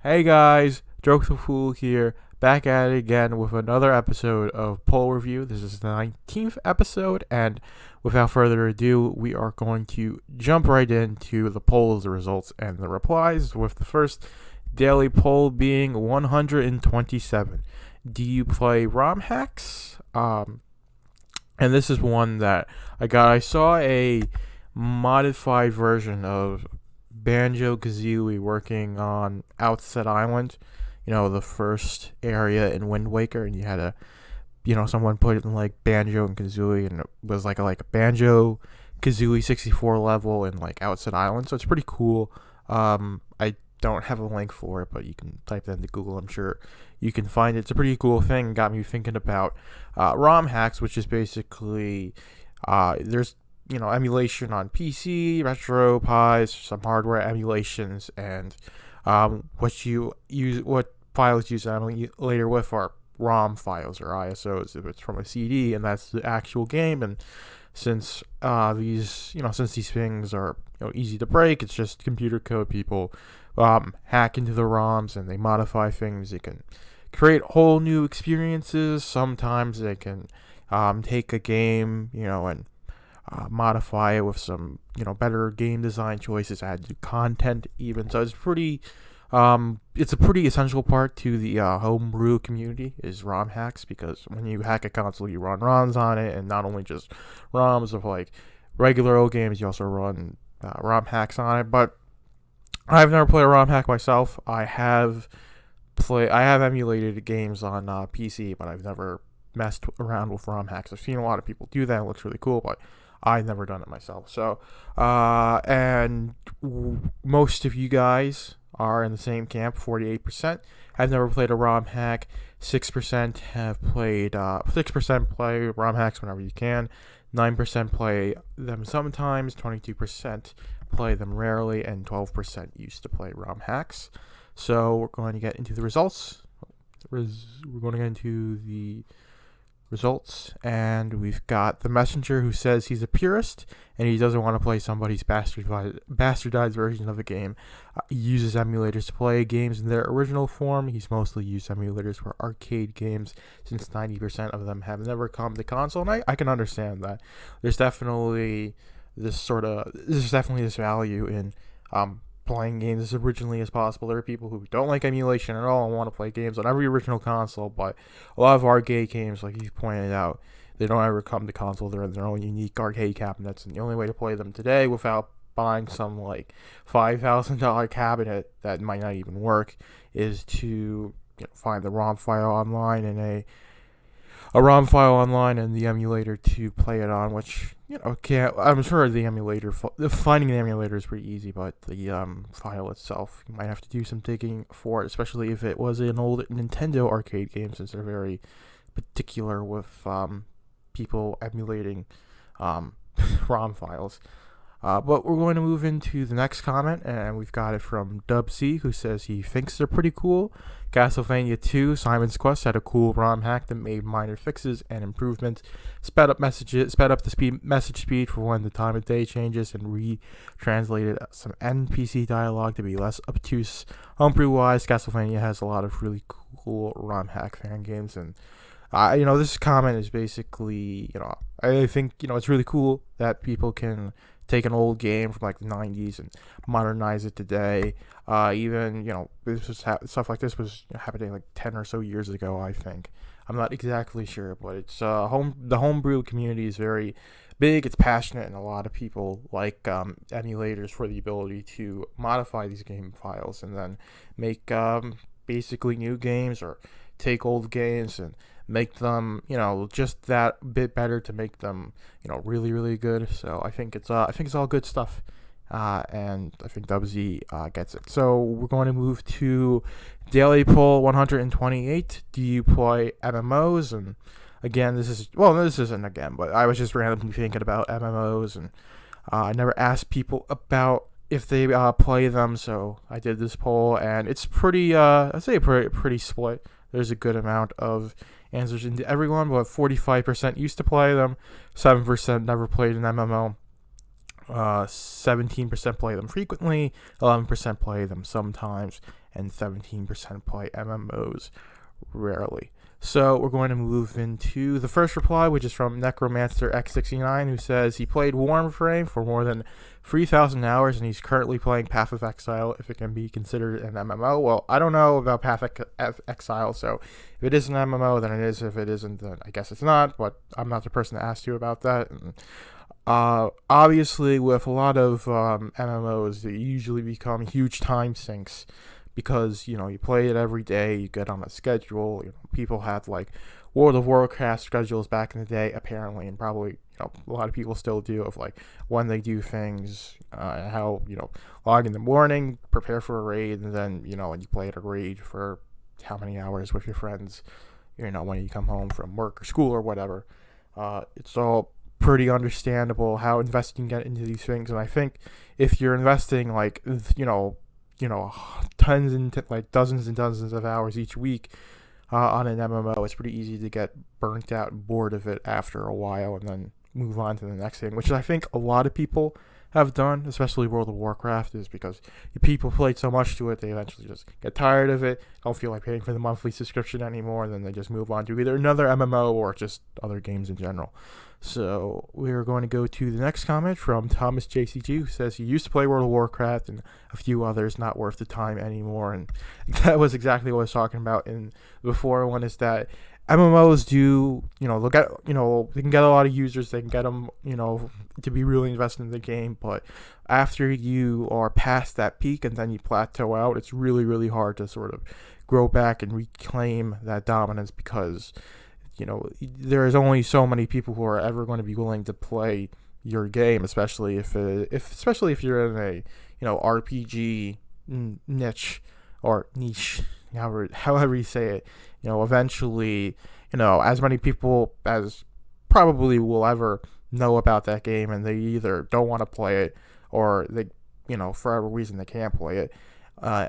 Hey guys, Joke the Fool here, back at it again with another episode of Poll Review. This is the 19th episode, and without further ado, we are going to jump right into the polls, the results, and the replies, with the first daily poll being 127. Do you play ROM hacks? And this is one that I saw a modified version of Banjo-Kazooie working on Outset Island, the first area in Wind Waker, and you had someone put it in like Banjo and Kazooie, and it was like a Banjo Kazooie 64 level in like Outset Island, so it's pretty cool. I don't have a link for it, but you can type that into Google. I'm sure you can find it. It's a pretty cool thing. Got me thinking about ROM hacks, which is basically there's emulation on PC, RetroPies, some hardware emulations, and what files you use emulator with are ROM files or ISOs if it's from a CD, and that's the actual game. And since these things are easy to break, it's just computer code. People hack into the ROMs and they modify things. They can create whole new experiences. Sometimes they can take a game, and modify it with some better game design choices, add new content even. So it's a pretty essential part to the homebrew community is ROM hacks, because when you hack a console, you run ROMs on it, and not only just ROMs of like regular old games, you also run ROM hacks on it. But I've never played a ROM hack myself. I have emulated games on PC, but I've never messed around with ROM hacks. I've seen a lot of people do that. It looks really cool, but I've never done it myself. So, most of you guys are in the same camp. 48% have never played a ROM hack. 6% have played. 6% play ROM hacks whenever you can. 9% play them sometimes. 22% play them rarely, and 12% used to play ROM hacks. So we're going to get into the results. We're going to get into the results, and we've got the messenger who says he's a purist and he doesn't want to play somebody's bastardized version of a game. He uses emulators to play games in their original form. He's mostly used emulators for arcade games, since 90% of them have never come to console, and I can understand that. There's definitely this value in playing games as originally as possible. There are people who don't like emulation at all and want to play games on every original console, but a lot of arcade games, like you pointed out, they don't ever come to console. They're in their own unique arcade cabinets, and the only way to play them today without buying some like $5,000 cabinet that might not even work is to find the ROM file online and a ROM file online and the emulator to play it on, which I'm sure finding the emulator is pretty easy, but the file itself, you might have to do some digging for it, especially if it was an old Nintendo arcade game, since they're very particular with people emulating ROM files. But we're going to move into the next comment, and we've got it from Dub C, who says he thinks they're pretty cool. Castlevania 2 Simon's Quest had a cool ROM hack that made minor fixes and improvements, sped up the message speed for when the time of day changes, and retranslated some NPC dialogue to be less obtuse. Homebrew-wise, Castlevania has a lot of really cool ROM hack fan games, and this comment is basically, I think, it's really cool that people can take an old game from like the 90s and modernize it today. Stuff like this was happening like 10 or so years ago, I think. I'm not exactly sure, but it's the homebrew community is very big, it's passionate, and a lot of people like emulators for the ability to modify these game files and then make basically new games, or take old games and make them just that bit better to make them really, really good. So I think it's all good stuff, and I think WZ gets it. So we're going to move to daily poll 128. Do you play MMOs? And again, this isn't again, but I was just randomly thinking about MMOs, and I never asked people about if they play them, so I did this poll, and it's pretty I'd say pretty split. There's a good amount of answers into everyone, but 45% used to play them, 7% never played an MMO, 17% play them frequently, 11% play them sometimes, and 17% play MMOs rarely. So we're going to move into the first reply, which is from Necromancer X69, who says he played Warframe for more than 3,000 hours and he's currently playing Path of Exile, if it can be considered an MMO. Well, I don't know about Path of Exile, so if it is an MMO, then it is. If it isn't, then I guess it's not, but I'm not the person to ask you about that. And, obviously, with a lot of MMOs, they usually become huge time sinks because, you play it every day, you get on a schedule. People had like World of Warcraft schedules back in the day, apparently, and probably, a lot of people still do, of like when they do things, how, log in the morning, prepare for a raid, and then, when you play at a raid for how many hours with your friends, when you come home from work or school or whatever. It's all pretty understandable how invested you can get into these things, and I think if you're investing like, tons and like dozens and dozens of hours each week on an MMO, it's pretty easy to get burnt out and bored of it after a while and then move on to the next thing, which I think a lot of people have done, especially World of Warcraft, is because people played so much to it, they eventually just get tired of it, don't feel like paying for the monthly subscription anymore, and then they just move on to either another MMO or just other games in general. So we're going to go to the next comment from Thomas JCG, who says he used to play World of Warcraft and a few others, not worth the time anymore. And that was exactly what I was talking about in the before one, is that MMOs do, look at, they can get a lot of users, they can get them, to be really invested in the game, but after you are past that peak and then you plateau out, it's really, really hard to sort of grow back and reclaim that dominance because, there is only so many people who are ever going to be willing to play your game, especially if you're in a, RPG niche or niche, however you say it. Eventually, as many people as probably will ever know about that game, and they either don't want to play it or they, for whatever reason they can't play it,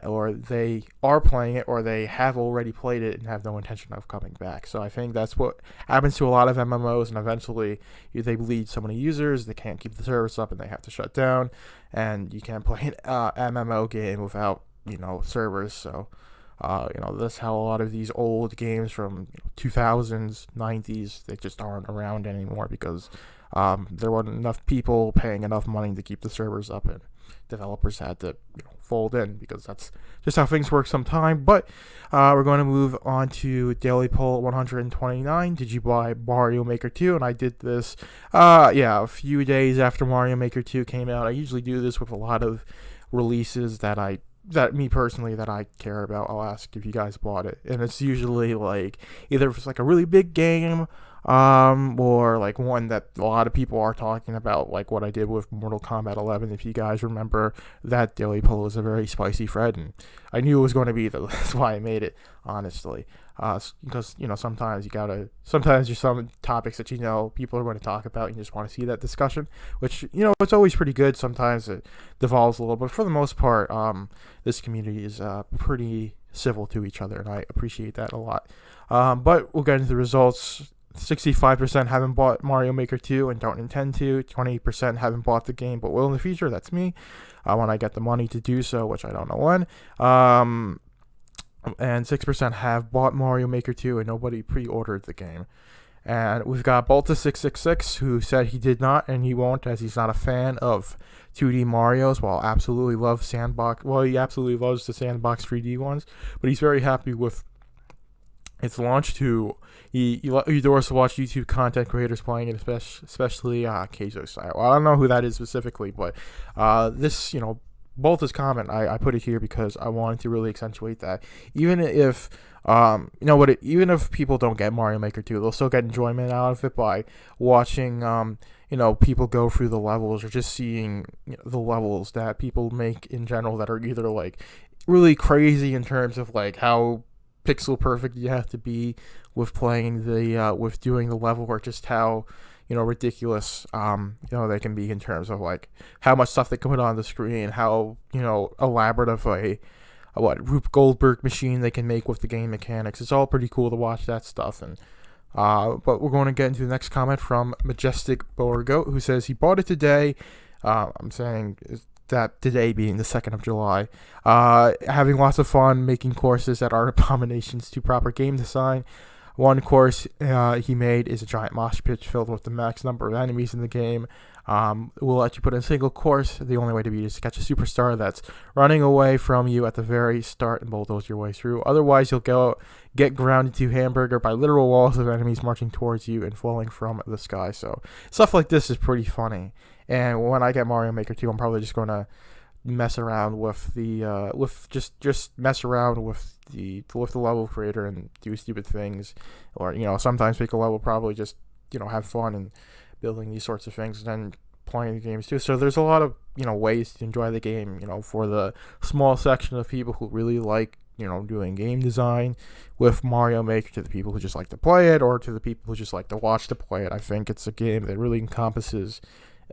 or they are playing it or they have already played it and have no intention of coming back. So I think that's what happens to a lot of MMOs, and eventually they bleed so many users, they can't keep the service up and they have to shut down, and you can't play an MMO game without, servers. So that's how a lot of these old games from 2000s, 90s, they just aren't around anymore because there weren't enough people paying enough money to keep the servers up, and developers had to fold in because that's just how things work sometimes. But we're going to move on to Daily Poll 129. Did you buy Mario Maker 2? And I did this a few days after Mario Maker 2 came out. I usually do this with a lot of releases that I care about. I'll ask if you guys bought it, and it's usually like either if it's like a really big game, or like one that a lot of people are talking about, like what I did with Mortal Kombat 11. If you guys remember, that daily poll is a very spicy thread, and I knew it was going to be that's why I made it, honestly. Because sometimes there's some topics that people are going to talk about, and you just want to see that discussion, which it's always pretty good. Sometimes it devolves a little, but for the most part, this community is pretty civil to each other, and I appreciate that a lot. But we'll get into the results. 65% haven't bought Mario Maker 2 and don't intend to. 20% haven't bought the game but will in the future. That's me. When I get the money to do so, which I don't know when. And 6% have bought Mario Maker 2 and nobody pre-ordered the game. And we've got Balta666 who said he did not and he won't, as he's not a fan of 2D Marios. While absolutely loves Sandbox. Well, he absolutely loves the Sandbox 3D ones, but he's very happy with its launch too. He adores to watch YouTube content creators playing it, especially Keizo style. Well, I don't know who that is specifically, but this, both his comment, I put it here because I wanted to really accentuate that. Even if, even if people don't get Mario Maker 2, they'll still get enjoyment out of it by watching, people go through the levels or just seeing the levels that people make in general that are either like really crazy in terms of like how pixel perfect you have to be with playing with doing the level, or just how ridiculous they can be in terms of like how much stuff they can put on the screen, how elaborate of a Rube Goldberg machine they can make with the game mechanics. It's all pretty cool to watch that stuff. And but we're going to get into the next comment from Majestic Bower Goat, who says he bought it today. I'm saying that today being the 2nd of July. Having lots of fun making courses that are abominations to proper game design. One course he made is a giant mosh pit filled with the max number of enemies in the game. We'll let you put in a single course. The only way to beat is to catch a superstar that's running away from you at the very start and bulldoze your way through. Otherwise, you'll get grounded to hamburger by literal walls of enemies marching towards you and falling from the sky. So stuff like this is pretty funny. And when I get Mario Maker 2, I'm probably just going to mess around with the just mess around with the level creator and do stupid things, or sometimes make a level, probably just have fun and building these sorts of things and then playing the games too. So there's a lot of ways to enjoy the game, for the small section of people who really like doing game design with Mario Maker, to the people who just like to play it, or to the people who just like to watch to play it. I think it's a game that really encompasses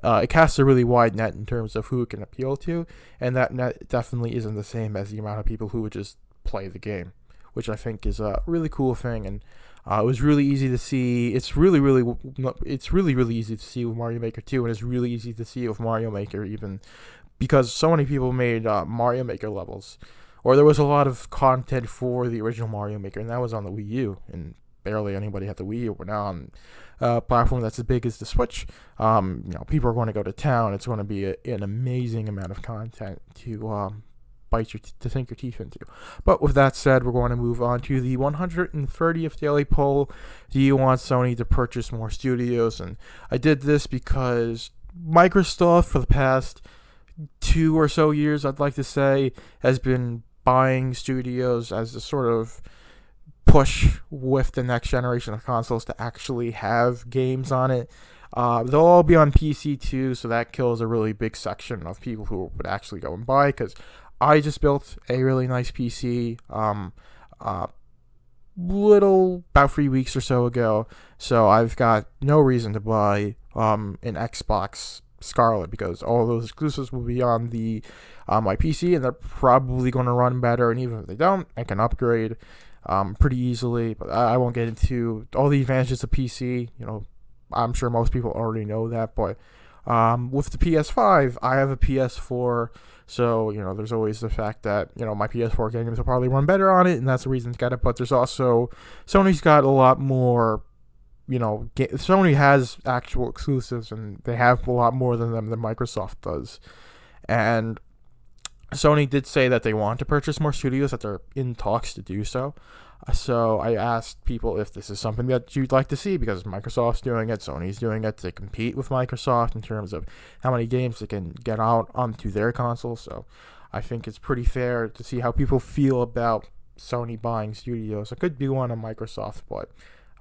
it casts a really wide net in terms of who it can appeal to, and that net definitely isn't the same as the amount of people who would just play the game, which I think is a really cool thing. And it was really easy to see. It's really easy to see with Mario Maker 2, and it's really easy to see with Mario Maker, even because so many people made Mario Maker levels, or there was a lot of content for the original Mario Maker, and that was on the Wii U, and barely anybody had the Wii U. We're now on a platform that's as big as the Switch. People are going to go to town. It's going to be an amazing amount of content to sink your teeth into. But with that said, we're going to move on to the 130th daily poll. Do you want Sony to purchase more studios? And I did this because Microsoft, for the past 2 or so years, I'd like to say, has been buying studios as a sort of push with the next generation of consoles to actually have games on it. They'll all be on PC too, so that kills a really big section of people who would actually go and buy, because I just built a really nice PC about 3 weeks or so ago, so I've got no reason to buy an Xbox Scarlet, because all those exclusives will be on my PC, and they're probably going to run better, and even if they don't, I can upgrade pretty easily. But I won't get into all the advantages of PC. I'm sure most people already know that. But with the PS5, I have a PS4, so there's always the fact that my PS4 games will probably run better on it, and that's the reason to get it. But there's also Sony's got a lot more. Sony has actual exclusives, and they have a lot more than Microsoft does. And Sony did say that they want to purchase more studios, that they're in talks to do so. So I asked people if this is something that you'd like to see, because Microsoft's doing it, Sony's doing it. They compete with Microsoft in terms of how many games they can get out onto their console. So I think it's pretty fair to see how people feel about Sony buying studios. I could do one on Microsoft, but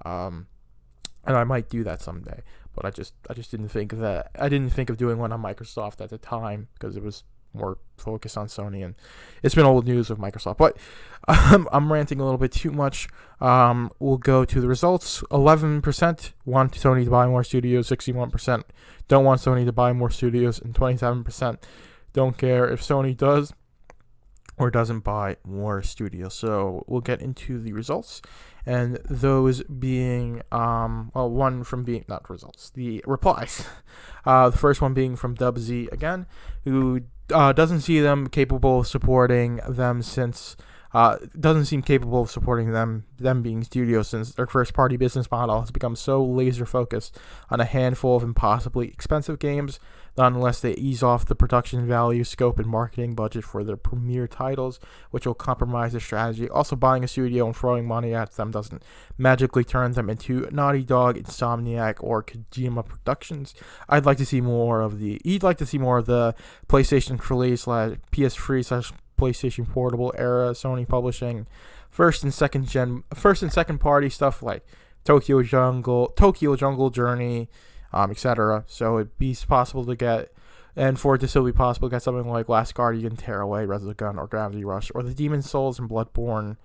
and I might do that someday. But I just didn't think of that. I didn't think of doing one on Microsoft at the time, because it was more focus on Sony, and it's been old news with Microsoft. But I'm ranting a little bit too much. We'll go to the results. 11% want Sony to buy more studios, 61% don't want Sony to buy more studios, and 27% don't care if Sony does or doesn't buy more studios. So we'll get into the results, and those being one from being not results, the replies. The first one being from DubZ again, who doesn't see them capable of supporting them, since doesn't seem capable of supporting them being studios, since their first party business model has become so laser focused on a handful of impossibly expensive games that unless they ease off the production value, scope, and marketing budget for their premier titles, which will compromise their strategy. Also, buying a studio and throwing money at them doesn't magically turn them into Naughty Dog, Insomniac, or Kojima Productions. He'd like to see more of the PlayStation 3 / PS3 / PlayStation Portable era Sony publishing first and second party stuff like Tokyo Jungle Journey, etc. So it'd be possible to get, and for it to still be possible to get something like Last Guardian, Tearaway, Resogun, or Gravity Rush, or the Demon's Souls and Bloodborne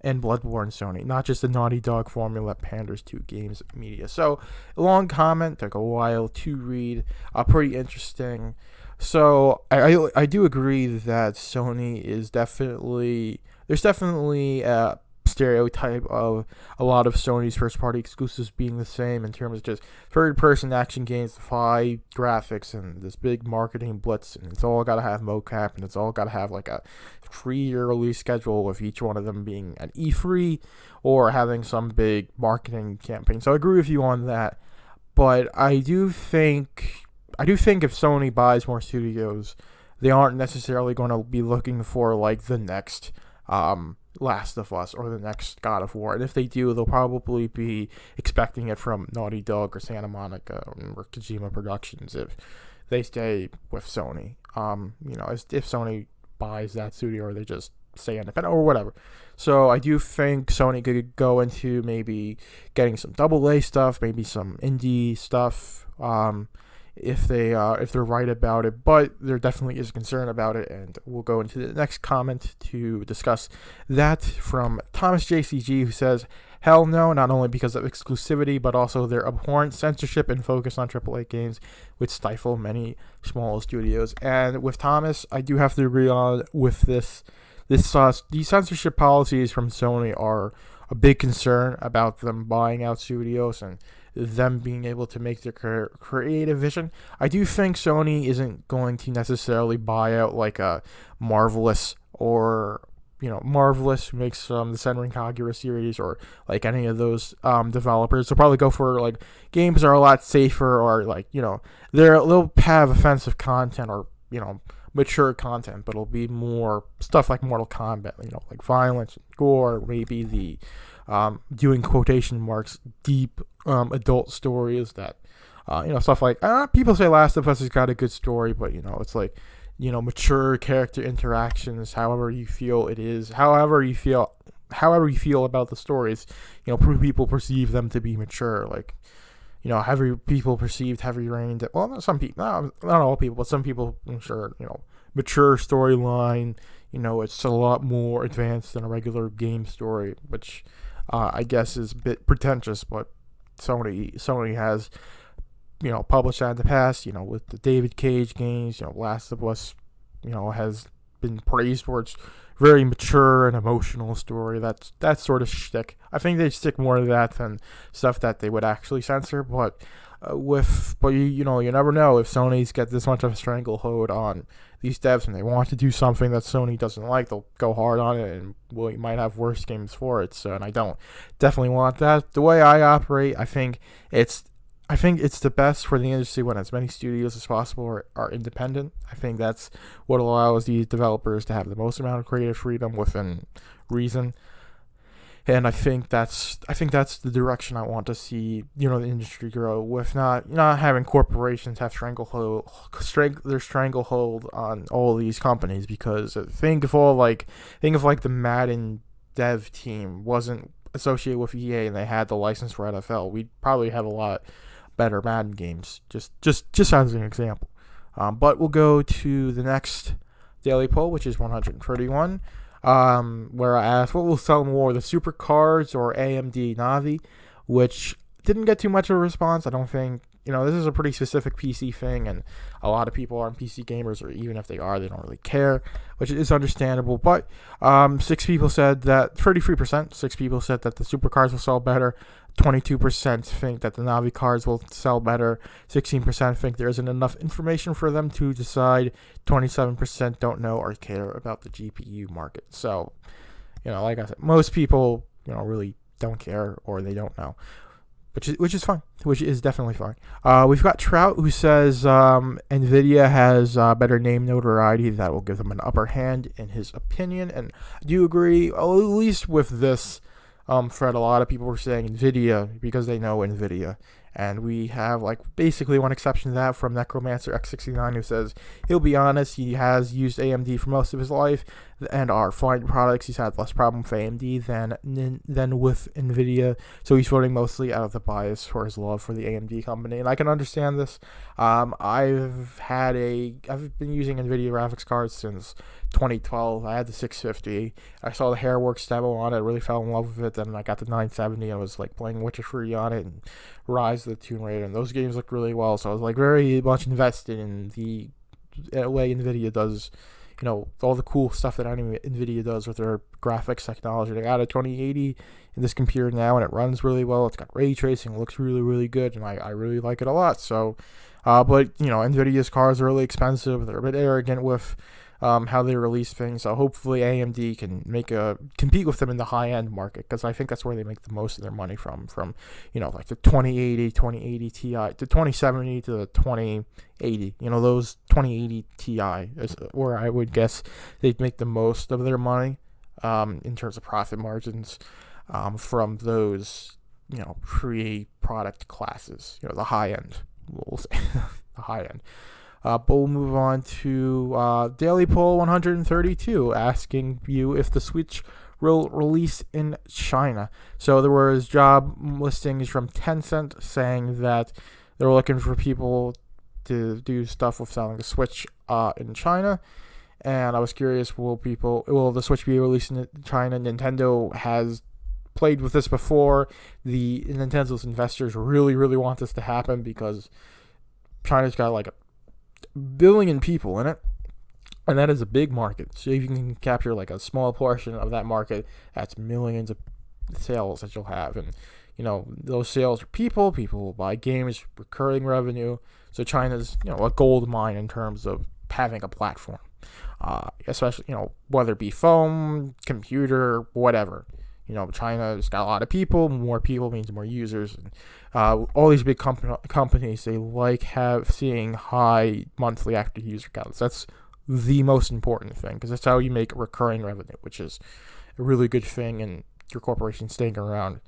Sony, not just the Naughty Dog formula that panders to games media. So a long comment, took a while to read, pretty interesting. So I do agree that Sony is there's definitely stereotype of a lot of Sony's first-party exclusives being the same in terms of just third-person action games with high graphics and this big marketing blitz, and it's all got to have mocap, and it's all got to have like a 3-year release schedule, with each one of them being an E3 or having some big marketing campaign. So I agree with you on that, but I do think if Sony buys more studios, they aren't necessarily going to be looking for like the next Last of Us or the next God of War. And if they do, they'll probably be expecting it from Naughty Dog or Santa Monica or Kojima Productions if they stay with Sony. If Sony buys that studio or they just stay independent or whatever. So I do think Sony could go into maybe getting some AA stuff, maybe some indie stuff, if they're right about it, but there definitely is concern about it, and we'll go into the next comment to discuss that from Thomas JCG, who says, hell no, not only because of exclusivity, but also their abhorrent censorship and focus on AAA games, which stifle many small studios. And with Thomas, I do have to agree on with this. These censorship policies from Sony are a big concern about them buying out studios and them being able to make their creative vision. I do think Sony isn't going to necessarily buy out like a Marvelous or Marvelous, who makes the Senran Kagura series, or like any of those developers. They'll probably go for like games that are a lot safer, or like they'll have offensive content or mature content, but it'll be more stuff like Mortal Kombat, like violence, gore, maybe the doing quotation marks deep adult stories that stuff like people say Last of Us has got a good story, but it's like mature character interactions, however you feel about the stories, people perceive them to be mature, like people perceived Heavy Rain, well, not some people, not all people, but some people, I'm sure, mature storyline, it's a lot more advanced than a regular game story, which I guess is a bit pretentious, but Sony has, published that in the past, with the David Cage games, Last of Us, has been praised for its very mature and emotional story. That sort of shtick. I think they stick more to that than stuff that they would actually censor, but you never know if Sony's got this much of a stranglehold on these devs and they want to do something that Sony doesn't like, they'll go hard on it, and we might have worse games for it. So, and I don't definitely want that. The way I operate, I think it's the best for the industry when as many studios as possible are independent. I think that's what allows these developers to have the most amount of creative freedom within reason. And I think that's the direction I want to see, the industry grow, with not having corporations have their stranglehold on all these companies. Because think if the Madden dev team wasn't associated with EA and they had the license for NFL, we'd probably have a lot better Madden games. Just as an example. But we'll go to the next daily poll, which is 131. Where I asked what will sell more, the supercars or AMD Navi, which didn't get too much of a response. I don't think, this is a pretty specific PC thing, and a lot of people aren't PC gamers, or even if they are, they don't really care, which is understandable. But 6 people said that, 33%, 6 people said that the supercars will sell better, 22% think that the Navi cards will sell better, 16% think there isn't enough information for them to decide, 27% don't know or care about the GPU market. So, like I said, most people, really don't care, or they don't know, which is fine, which is definitely fine. We've got Trout, who says NVIDIA has better name notoriety that will give them an upper hand in his opinion, and I do agree, at least with this Fred. A lot of people were saying NVIDIA because they know NVIDIA. And we have basically one exception to that from Necromancer X69, who says he'll be honest, he has used AMD for most of his life and are fine products. He's had less problem with AMD than with NVIDIA, so he's voting mostly out of the bias for his love for the AMD company, and I can understand this. I've been using NVIDIA graphics cards since 2012. I had the 650. I saw the Hairworks demo on it, really fell in love with it. Then I got the 970. I was playing Witcher 3 on it, and Rise of the Tomb Raider, and those games look really well. So I was very much invested in the way NVIDIA does, all the cool stuff that NVIDIA does with their graphics technology. They got a 2080 in this computer now, and it runs really well. It's got ray tracing, looks really, really good, and I really like it a lot. So, but NVIDIA's cars are really expensive. They're a bit arrogant with how they release things. So hopefully AMD can compete with them in the high end market, because I think that's where they make the most of their money from like the 2080 Ti, the 2070 to the 2080. Those 2080 Ti is where I would guess they'd make the most of their money in terms of profit margins from those pre-product classes. The high end, we'll say the high end. But we'll move on to Daily Poll 132, asking you if the Switch will release in China. So there was job listings from Tencent saying that they were looking for people to do stuff with selling the Switch in China. And I was curious, will the Switch be released in China? Nintendo has played with this before. Nintendo's investors really, really want this to happen because China's got like a billion people in it, and that is a big market. So if you can capture like a small portion of that market, that's millions of sales that you'll have. And those sales are people will buy games, recurring revenue. So China's a gold mine in terms of having a platform, especially whether it be phone, computer, whatever. China's got a lot of people. More people means more users. And all these big companies, they like seeing high monthly active user counts. That's the most important thing, because that's how you make recurring revenue, which is a really good thing, and your corporation staying around,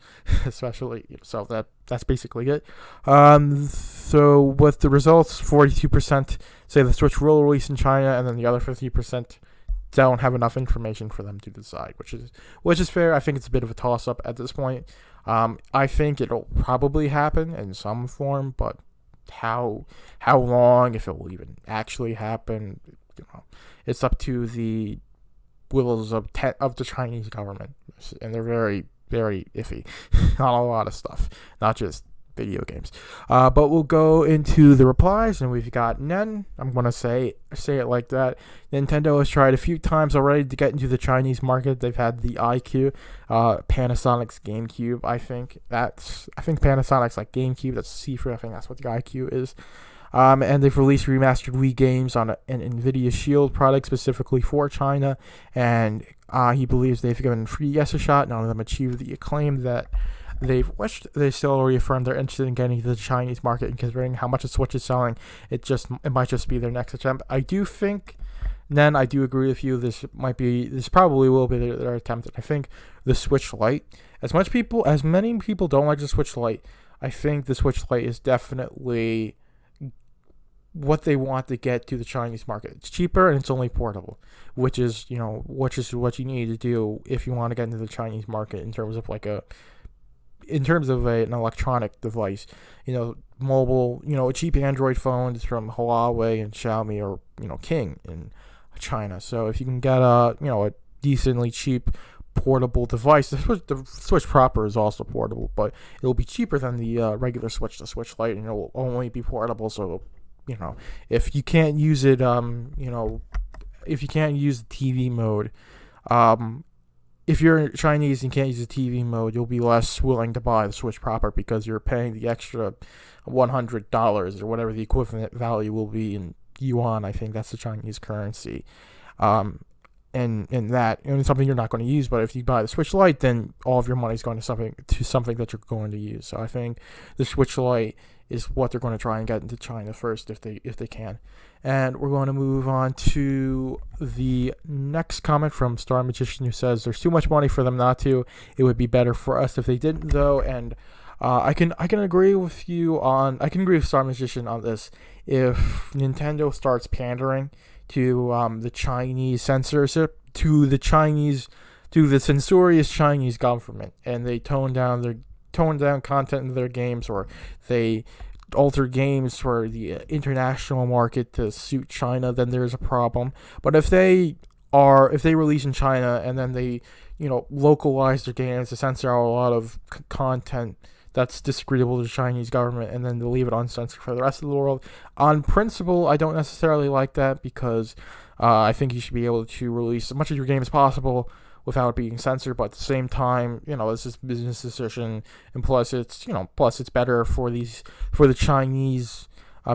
especially. So that's basically it. So with the results, 42% say the Switch will release in China, and then the other 50% don't have enough information for them to decide, which is fair. I think it's a bit of a toss-up at this point. I think it'll probably happen in some form, but how long, if it will even actually happen, it's up to the wills of the Chinese government, and they're very, very iffy on a lot of stuff, not just video games. But we'll go into the replies, and we've got Nen. I'm gonna say it like that. Nintendo has tried a few times already to get into the Chinese market. They've had the iQube, Panasonic's GameCube. I think Panasonic's like GameCube. That's Cipher. I think that's what the iQube is. And they've released remastered Wii games on an NVIDIA Shield product specifically for China, and he believes they've given 3DS a shot. None of them achieved the acclaim that they've wished. They still reaffirmed they're interested in getting to the Chinese market, and considering how much the Switch is selling, it might just be their next attempt. I do agree with you. This probably will be their attempt. I think the Switch Lite, as many people don't like the Switch Lite, I think the Switch Lite is definitely what they want to get to the Chinese market. It's cheaper and it's only portable, which is what you need to do if you want to get into the Chinese market in terms of an electronic device. Mobile, cheap Android phones from Huawei and Xiaomi or King in China. So if you can get a decently cheap portable device, the Switch proper is also portable, but it'll be cheaper than the regular Switch, the Switch Lite, and it'll only be portable. So if you can't use it, if you can't use the TV mode, if you're Chinese and can't use the TV mode, you'll be less willing to buy the Switch proper because you're paying the extra $100 or whatever the equivalent value will be in yuan. I think that's the Chinese currency. And that, it's something you're not going to use. But if you buy the Switch Lite, then all of your money's going to something that you're going to use. So I think the Switch Lite is what they're going to try and get into China first if they can. And we're going to move on to the next comment from Star Magician, who says there's too much money for them not to. It would be better for us if they didn't, though. And I can agree with Star Magician on this. If Nintendo starts pandering to the Chinese censorship, to the censorious Chinese government, and they tone down content in their games, or they alter games for the international market to suit China, then there's a problem. But if they release in China and then they localize their games to censor out a lot of content that's disagreeable to the Chinese government, and then to leave it uncensored for the rest of the world. On principle, I don't necessarily like that, because I think you should be able to release as much of your game as possible without it being censored. But at the same time, it's this business decision, and plus it's better for the Chinese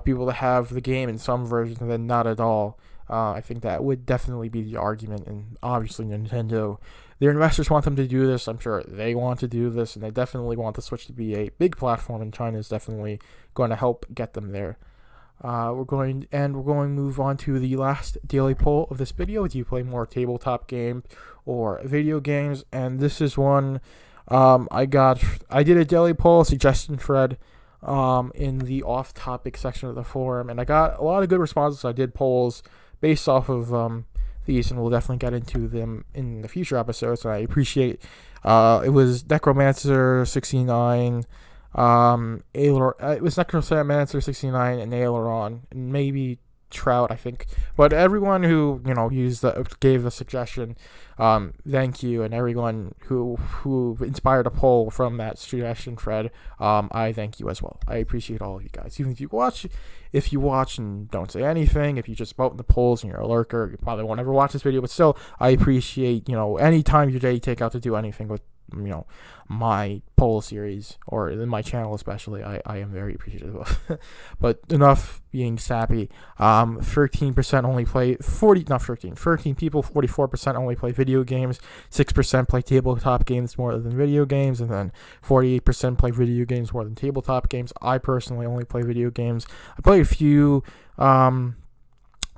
people to have the game in some version than not at all. I think that would definitely be the argument, and obviously Nintendo, their investors want them to do this. I'm sure they want to do this, and they definitely want the Switch to be a big platform, and China is definitely going to help get them there. We're going to move on to the last daily poll of this video. Do you play more tabletop games or video games? And this is one I did a daily poll suggestion thread in the off-topic section of the forum, and I got a lot of good responses. I did polls based off of these, and we'll definitely get into them in the future episodes. And I appreciate it was Necromancer 69, it was Necromancer 69 and Aileron, and maybe Trout, I think. But everyone who gave the suggestion, thank you, and everyone who inspired a poll from that suggestion thread, I thank you as well. I appreciate all of you guys. Even if you watch and don't say anything, if you just vote in the polls and you're a lurker, you probably won't ever watch this video. But still, I appreciate any time your day you take out to do anything with my poll series, or in my channel especially. I am very appreciative of. But enough being sappy. 13% only play 13 people, 44% only play video games, 6% play tabletop games more than video games, and then 48% play video games more than tabletop games. I personally only play video games. I play a few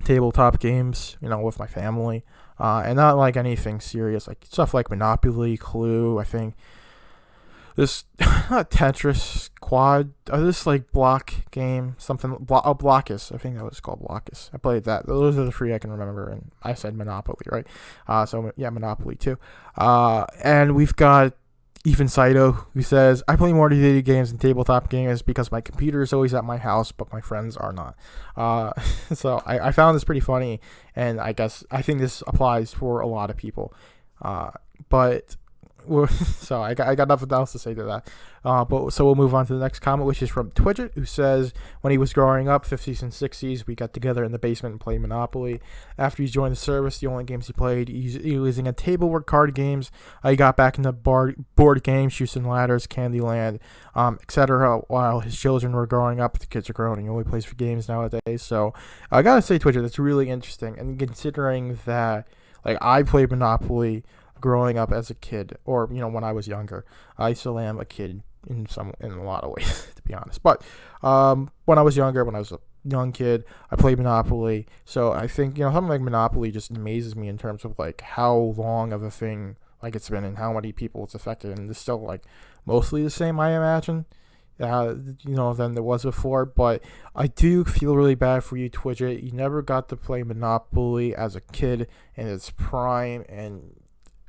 tabletop games, with my family. And not like anything serious, like stuff like Monopoly, Clue. I think this Tetris Quad, this like block game, Blockus. I think that was called Blockus. I played that. Those are the three I can remember, and I said Monopoly, right? So yeah, Monopoly too. And we've got Ethan Saito, who says, I play more video games than tabletop games because my computer is always at my house, but my friends are not. So I found this pretty funny, and I think this applies for a lot of people. So I got nothing else to say to that. So we'll move on to the next comment, which is from Twidget, who says, when he was growing up, 50s and 60s, we got together in the basement and played Monopoly. After he joined the service, the only games he played, he was in tableware card games. He got back into board games, Chutes and Ladders, Candyland, etc. While his children were growing up, the kids are grown, and he only plays for games nowadays. So I gotta say, Twidget, that's really interesting. And considering that, I played Monopoly growing up as a kid, or when I was younger. I still am a kid in a lot of ways, to be honest. But when I was a young kid, I played Monopoly. So I think something like Monopoly just amazes me in terms of how long of a thing it's been, and how many people it's affected, and it's still mostly the same, I imagine, than there was before. But I do feel really bad for you, Twidget. You never got to play Monopoly as a kid in its prime, and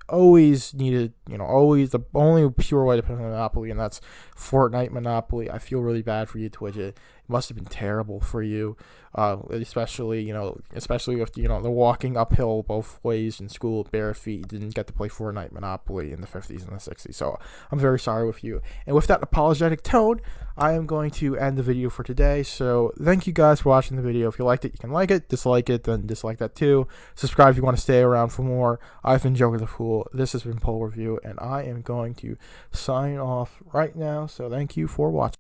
always needed, always the only pure way to play Monopoly, and that's Fortnite Monopoly. I feel really bad for you, Twidget. It must have been terrible for you, especially with the walking uphill both ways in school bare feet. You didn't get to play Fortnite Monopoly in the 50s and the 60s. So I'm very sorry with you. And with that apologetic tone, I am going to end the video for today. So thank you guys for watching the video. If you liked it, you can like it. Dislike it, then dislike that too. Subscribe if you want to stay around for more. I've been Joker the Fool. This has been Poll Review, and I am going to sign off right now. So thank you for watching.